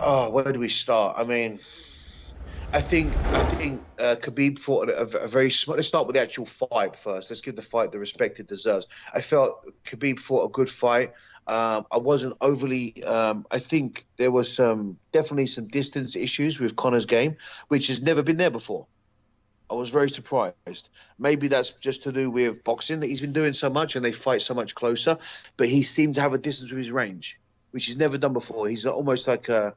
Oh, where do we start? I think Khabib fought a very smart. Let's start with the actual fight first. Let's give the fight the respect it deserves. I felt Khabib fought a good fight. I wasn't overly. I think there was definitely some distance issues with Conor's game, which has never been there before. I was very surprised. Maybe that's just to do with boxing that he's been doing so much and they fight so much closer. But he seemed to have a distance with his range, which he's never done before. He's almost like a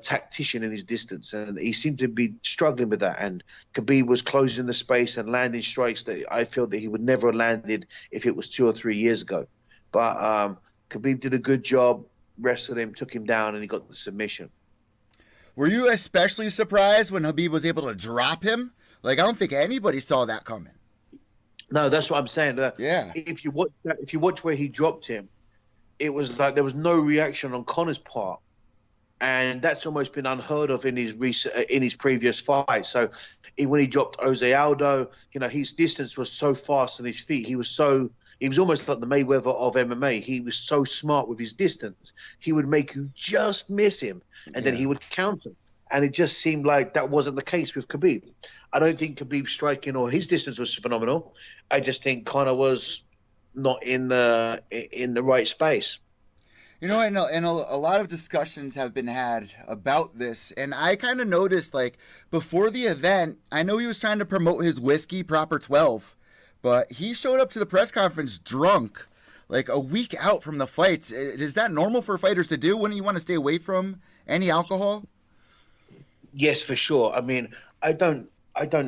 tactician in his distance, and he seemed to be struggling with that. And Khabib was closing the space and landing strikes that I feel that he would never have landed if it was 2 or 3 years ago. But Khabib did a good job, wrestled him, took him down, and he got the submission. Were you especially surprised when Khabib was able to drop him? Like, I don't think anybody saw that coming. No, that's what I'm saying. Yeah. If you watch where he dropped him, it was like there was no reaction on Conor's part, and that's almost been unheard of in his previous fight. So when he dropped Jose Aldo, his distance was so fast on his feet. He was almost like the Mayweather of MMA. He was so smart with his distance. He would make you just miss him, and then he would counter. And it just seemed like that wasn't the case with Khabib. I don't think Khabib's striking or his distance was phenomenal. I just think Conor was not in the right space. I know, and a lot of discussions have been had about this, and I kind of noticed, like, before the event, I know he was trying to promote his whiskey, Proper 12, but he showed up to the press conference drunk, like, a week out from the fights. Is that normal for fighters to do? Wouldn't you want to stay away from any alcohol? Yes, for sure. I don't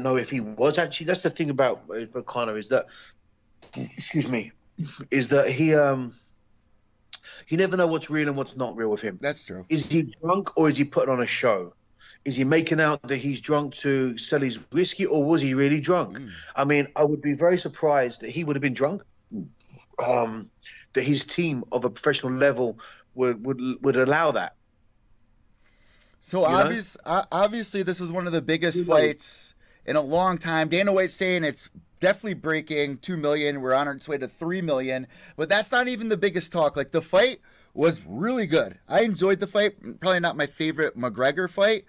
know if he was actually. That's the thing about Conor is that, excuse me, is that he you never know what's real and what's not real with him. That's true. Is he drunk or is he putting on a show? Is he making out that he's drunk to sell his whiskey, or was he really drunk? I would be very surprised that he would have been drunk. That his team of a professional level would allow that. So obviously, this is one of the biggest fights in a long time. Dana White's saying it's definitely breaking 2 million. We're on its way to 3 million, but that's not even the biggest talk. Like, the fight was really good. I enjoyed the fight. Probably not my favorite McGregor fight,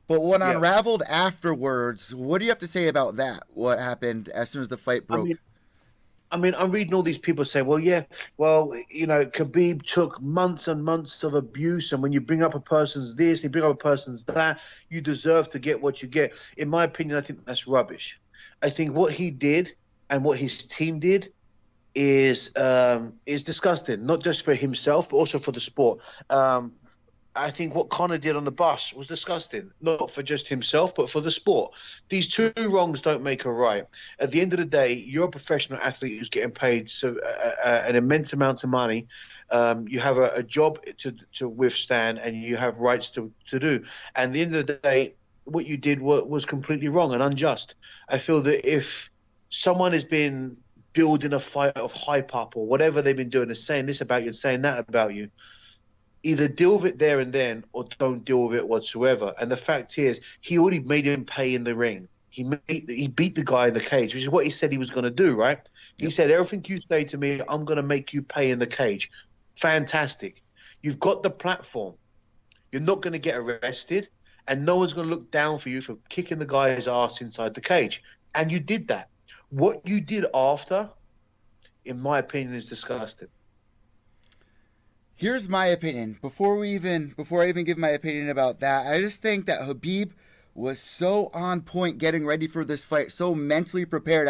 but what unraveled afterwards, what do you have to say about that? What happened as soon as the fight broke? I'm reading all these people say, Khabib took months and months of abuse, and when you bring up a person's this, you bring up a person's that, you deserve to get what you get. In my opinion, I think that's rubbish. I think what he did and what his team did is disgusting, not just for himself, but also for the sport. I think what Conor did on the bus was disgusting, not for just himself, but for the sport. These two wrongs don't make a right. At the end of the day, you're a professional athlete who's getting paid an immense amount of money. You have a job to withstand, and you have rights to do. And at the end of the day, what you did was completely wrong and unjust. I feel that if someone has been building a fight of hype up or whatever they've been doing, is saying this about you and saying that about you, either deal with it there and then or don't deal with it whatsoever. And the fact is, he already made him pay in the ring. He beat the guy in the cage, which is what he said he was going to do, right? He said, everything you say to me, I'm going to make you pay in the cage. Fantastic. You've got the platform. You're not going to get arrested, and no one's going to look down for you for kicking the guy's ass inside the cage. And you did that. What you did after, in my opinion, is disgusting. Here's my opinion. Before I even give my opinion about that, I just think that Khabib was so on point getting ready for this fight, so mentally prepared.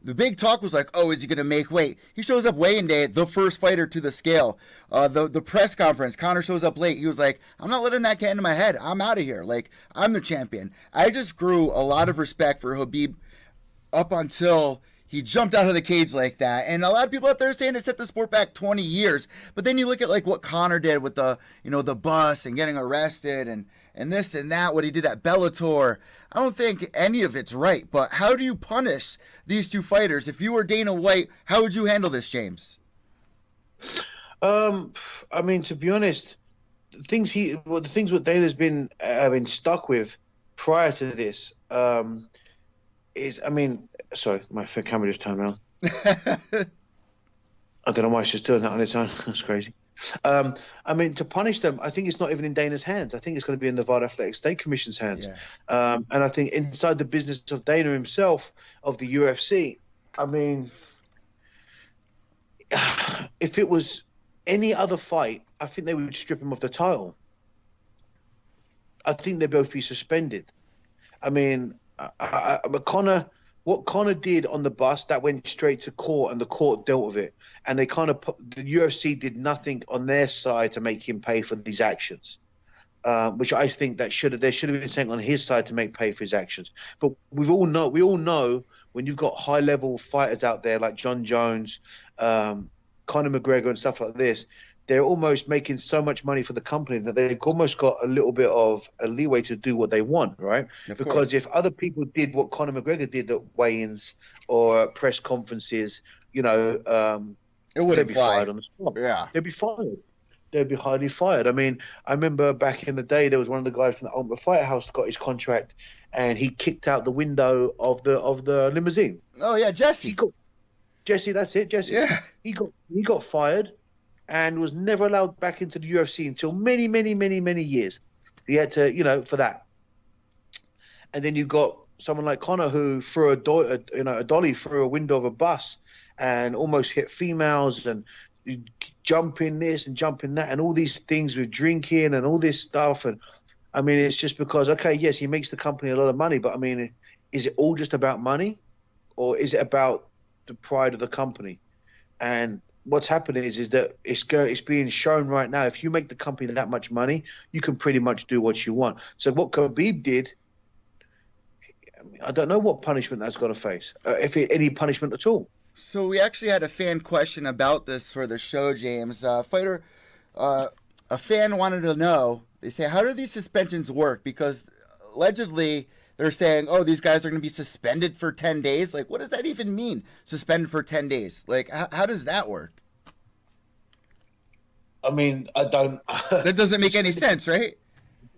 The big talk was like, oh, is he going to make weight? He shows up weigh-in day, the first fighter to the scale. The press conference, Conor shows up late. He was like, I'm not letting that get into my head. I'm out of here. Like, I'm the champion. I just grew a lot of respect for Khabib up until he jumped out of the cage like that. And a lot of people out there are saying it set the sport back 20 years. But then you look at like what Conor did with the bus and getting arrested and this and that, what he did at Bellator. I don't think any of it's right. But how do you punish these two fighters? If you were Dana White, how would you handle this, James? To be honest, the things what Dana's been stuck with prior to this sorry, my camera just turned around. I don't know why she's doing that on its own. That's crazy. I mean, to punish them, I think it's not even in Dana's hands. I think it's going to be in the Nevada Athletic State Commission's hands. Yeah. And I think inside the business of Dana himself, of the UFC, I mean, if it was any other fight, I think they would strip him of the title. I think they'd both be suspended. I mean, Conor, what Conor did on the bus, that went straight to court, and the court dealt with it. And they kind of the UFC did nothing on their side to make him pay for these actions, which I think that there should have been something on his side to make pay for his actions. But we all know when you've got high level fighters out there like John Jones, Conor McGregor, and stuff like this, they're almost making so much money for the company that they've almost got a little bit of a leeway to do what they want, right? Because if other people did what Conor McGregor did at weigh-ins or press conferences, it wouldn't be fired on the spot. Yeah, they'd be fired. They'd be highly fired. I mean, I remember back in the day, there was one of the guys from the Ultimate Fighter House that got his contract, and he kicked out the window of the limousine. Oh yeah, Jesse. Jesse, that's it, Jesse. Yeah, he got fired. And was never allowed back into the UFC until many, many, many, many years. He had to, for that. And then you got someone like Conor who threw a dolly through a window of a bus and almost hit females, and jump in this and jump in that, and all these things with drinking and all this stuff. And I mean, it's just because, okay, yes, he makes the company a lot of money, but I mean, is it all just about money, or is it about the pride of the company? And what's happening is that it's being shown right now. If you make the company that much money, you can pretty much do what you want. So what Khabib did, I don't know what punishment that's going to face, any punishment at all. So we actually had a fan question about this for the show, James. A fan wanted to know, they say, how do these suspensions work? Because allegedly they're saying, oh, these guys are going to be suspended for 10 days. Like, what does that even mean, suspended for 10 days? Like, how does that work? I mean, I don't... That doesn't make any sense, right?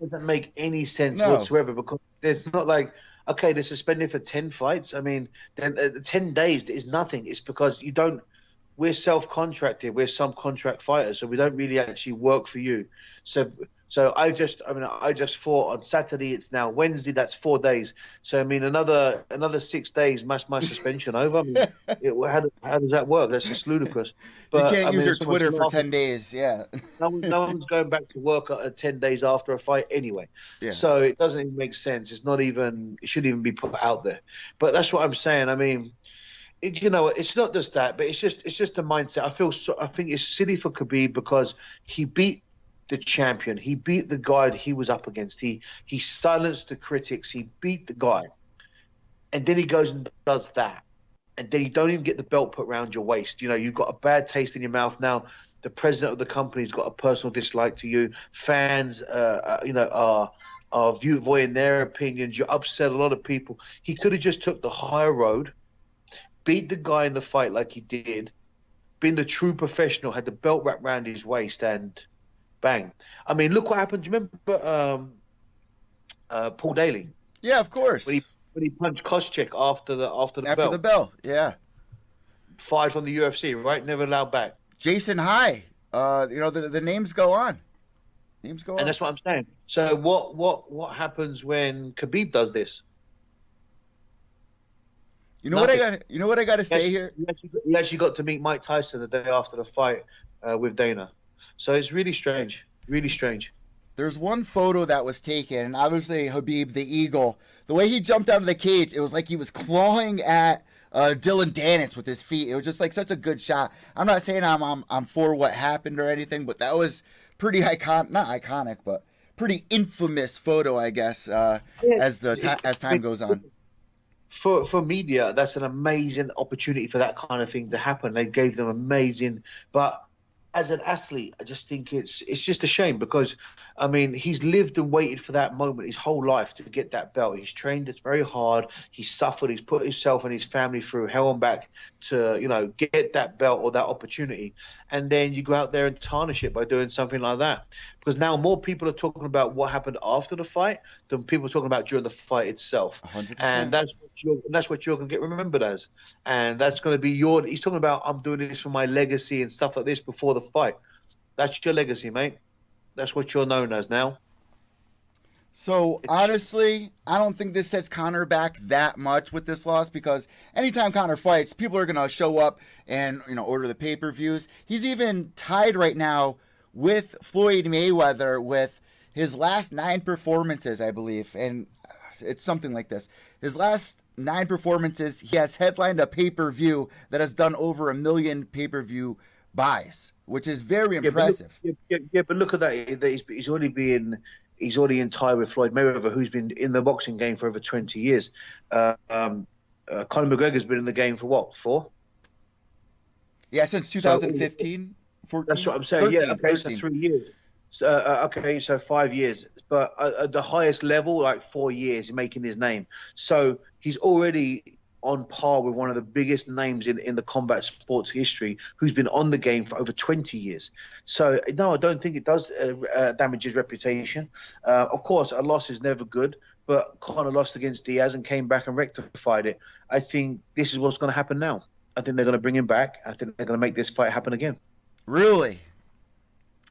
It doesn't make any sense whatsoever, because it's not like, okay, they're suspended for 10 fights. I mean, then 10 days is nothing. It's because we're self-contracted. We're subcontract fighters, so we don't really actually work for you. So I just fought on Saturday. It's now Wednesday. That's 4 days. So I mean, another 6 days. My suspension over. I mean, how does that work? That's just ludicrous. But you can't use your Twitter for 10 days. Yeah. No one's going back to work 10 days after a fight anyway. Yeah. So it doesn't even make sense. It shouldn't even be put out there. But that's what I'm saying. I mean, it's not just that, but it's just the mindset. I think it's silly for Khabib because he beat the champion. He beat the guy that he was up against. He silenced the critics. He beat the guy. And then he goes and does that. And then you don't even get the belt put around your waist. You've got a bad taste in your mouth. Now, the president of the company's got a personal dislike to you. Fans, are voicing their opinions. You upset a lot of people. He could have just took the higher road, beat the guy in the fight like he did, been the true professional, had the belt wrapped around his waist, and bang. I mean, look what happened. Do you remember Paul Daly? Yeah, of course. When he punched Koscheck after the bell. After the bell, yeah. Fired from the UFC, right? Never allowed back. Jason High. The names go on. And that's what I'm saying. So what happens when Khabib does this? You know what I got to say here? He actually got to meet Mike Tyson the day after the fight with Dana. So it's really strange. Really strange. There's one photo that was taken, and obviously Khabib, the Eagle, the way he jumped out of the cage, it was like he was clawing at Dylan Danitz with his feet. It was just like such a good shot. I'm not saying I'm for what happened or anything, but that was pretty not iconic, but pretty infamous photo, I guess, as time goes on. For media, that's an amazing opportunity for that kind of thing to happen. They gave them amazing, but as an athlete, I just think it's just a shame because, I mean, he's lived and waited for that moment his whole life to get that belt. He's trained it very hard. He's suffered. He's put himself and his family through hell and back to, get that belt or that opportunity. And then you go out there and tarnish it by doing something like that. Because now more people are talking about what happened after the fight than people are talking about during the fight itself. 100%. And that's what you're going to get remembered as. And that's going to be he's talking about, I'm doing this for my legacy and stuff like this before the fight. That's your legacy, mate. That's what you're known as now. So honestly, I don't think this sets Conor back that much with this loss, because anytime Conor fights, people are gonna show up and order the pay-per-views. He's even tied right now with Floyd Mayweather with his last 9 performances, I believe, and it's something like this. His last 9 performances, he has headlined a pay-per-view that has done over 1 million pay-per-view buys, which is very impressive. But look at that. He's already in tie with Floyd Mayweather, who's been in the boxing game for over 20 years. Conor McGregor's been in the game for what, 4? Yeah, since 2015, 14. That's what I'm saying. 13, yeah, okay, 13. So 3 years. Okay, so 5 years. But at the highest level, like 4 years, making his name. So he's already on par with one of the biggest names in the combat sports history, who's been on the game for over 20 years. So, no, I don't think it does damage his reputation. Of course, a loss is never good, but Conor lost against Diaz and came back and rectified it. I think this is what's going to happen now. I think they're going to bring him back. I think they're going to make this fight happen again. Really?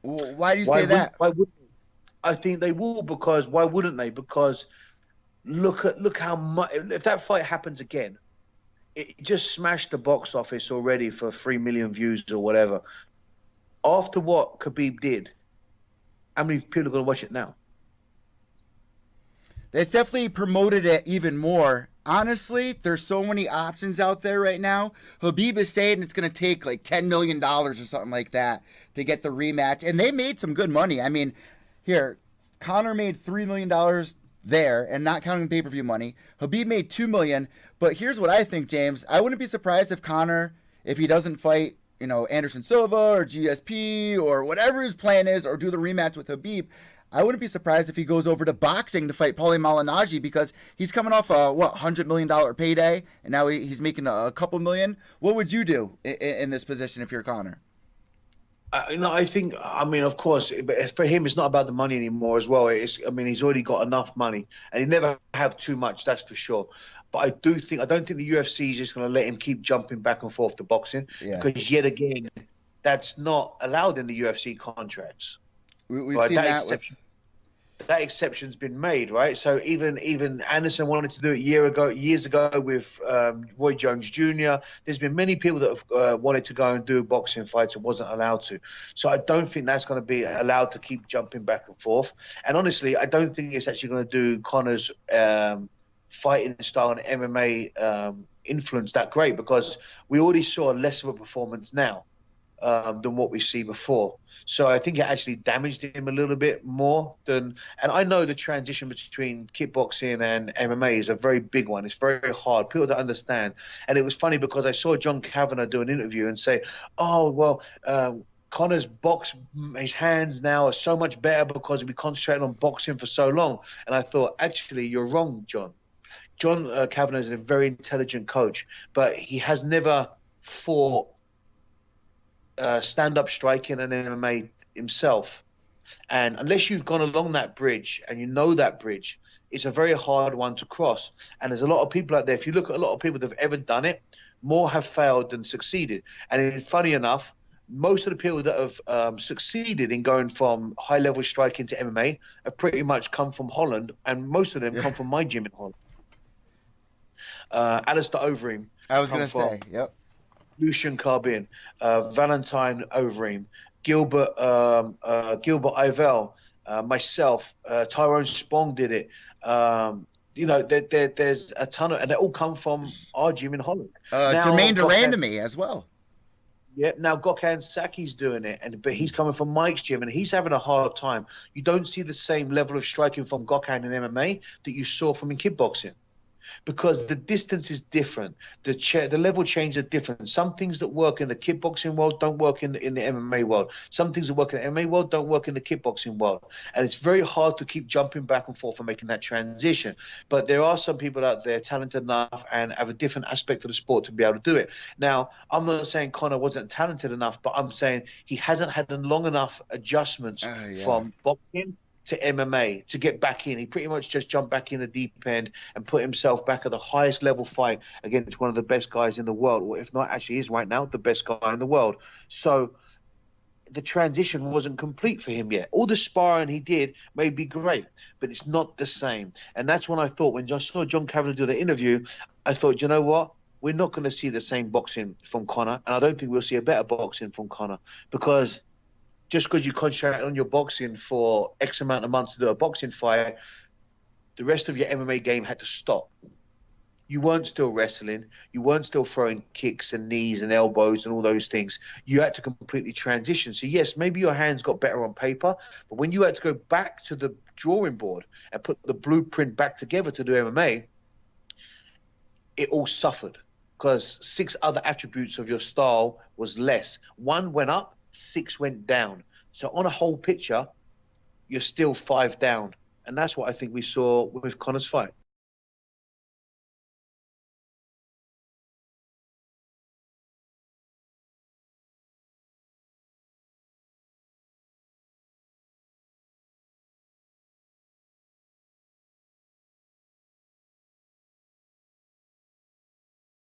Why do you say that? Why wouldn't I think they will, because why wouldn't they? Because look how much, if that fight happens again, it just smashed the box office already for 3 million views or whatever. After what Khabib did, how many people are going to watch it now? It's definitely promoted it even more. Honestly, there's so many options out there right now. Khabib is saying it's going to take like $10 million or something like that to get the rematch. And they made some good money. I mean, here, Conor made $3 million there, and not counting pay-per-view money. Khabib made $2 million. But here's what I think, James. I wouldn't be surprised if Conor, if he doesn't fight, Anderson Silva or GSP or whatever his plan is, or do the rematch with Khabib, I wouldn't be surprised if he goes over to boxing to fight Paulie Malignaggi, because he's coming off a, $100 million payday, and now he's making a couple million. What would you do in this position if you're Conor? I think, of course, but for him, it's not about the money anymore as well. He's already got enough money, and he never have too much, that's for sure. But I don't think the UFC is just going to let him keep jumping back and forth to boxing, because yet again, that's not allowed in the UFC contracts. We've seen that with... That exception's been made, right? So even Anderson wanted to do it years ago with Roy Jones Jr. There's been many people that have wanted to go and do boxing fights and wasn't allowed to. So I don't think that's going to be allowed to keep jumping back and forth. And honestly, I don't think it's actually going to do Conor's fighting style and MMA influence that great, because we already saw less of a performance now than what we see before. So I think it actually damaged him a little bit more than, and I know the transition between kickboxing and MMA is a very big one. It's very hard. People don't understand. And it was funny because I saw John Kavanagh do an interview and say, Conor's his hands now are so much better because we concentrated on boxing for so long. And I thought, actually, you're wrong, John. John Kavanagh is a very intelligent coach, but he has never fought stand-up striking and MMA himself. And unless you've gone along that bridge and you know that bridge, it's a very hard one to cross. And there's a lot of people out there. If you look at a lot of people that have ever done it, more have failed than succeeded. And it's funny enough, most of the people that have succeeded in going from high-level striking to MMA have pretty much come from Holland, and most of them come from my gym in Holland. Alistair Overeem. I was going to say, yep. Lucian Carbin, Valentine Overeem, Gilbert Ivell, myself, Tyrone Spong did it. There's a ton of, and they all come from our gym in Holland. Jermaine Durandamy as well. Yeah, now Gokhan Saki's doing it, but he's coming from Mike's gym, and he's having a hard time. You don't see the same level of striking from Gokhan in MMA that you saw from in kickboxing, because the distance is different. The level changes are different. Some things that work in the kickboxing world don't work in the MMA world. Some things that work in the MMA world don't work in the kickboxing world. And it's very hard to keep jumping back and forth and making that transition. But there are some people out there talented enough and have a different aspect of the sport to be able to do it. Now, I'm not saying Conor wasn't talented enough, but I'm saying he hasn't had long enough adjustments from boxing to MMA to get back in. He pretty much just jumped back in the deep end and put himself back at the highest level fight against one of the best guys in the world, or if not, actually is right now the best guy in the world. So the transition wasn't complete for him yet. All the sparring he did may be great, but it's not the same. And that's when I thought, when I saw John Kavanagh do the interview, I thought, you know what? We're not going to see the same boxing from Conor, and I don't think we'll see a better boxing from Conor, because just because you concentrate on your boxing for X amount of months to do a boxing fight, the rest of your MMA game had to stop. You weren't still wrestling. You weren't still throwing kicks and knees and elbows and all those things. You had to completely transition. So, yes, maybe your hands got better on paper, but when you had to go back to the drawing board and put the blueprint back together to do MMA, it all suffered, because 6 other attributes of your style was less. 1 went up, 6 went down. So on a whole picture, you're still 5 down. And that's what I think we saw with Conor's fight.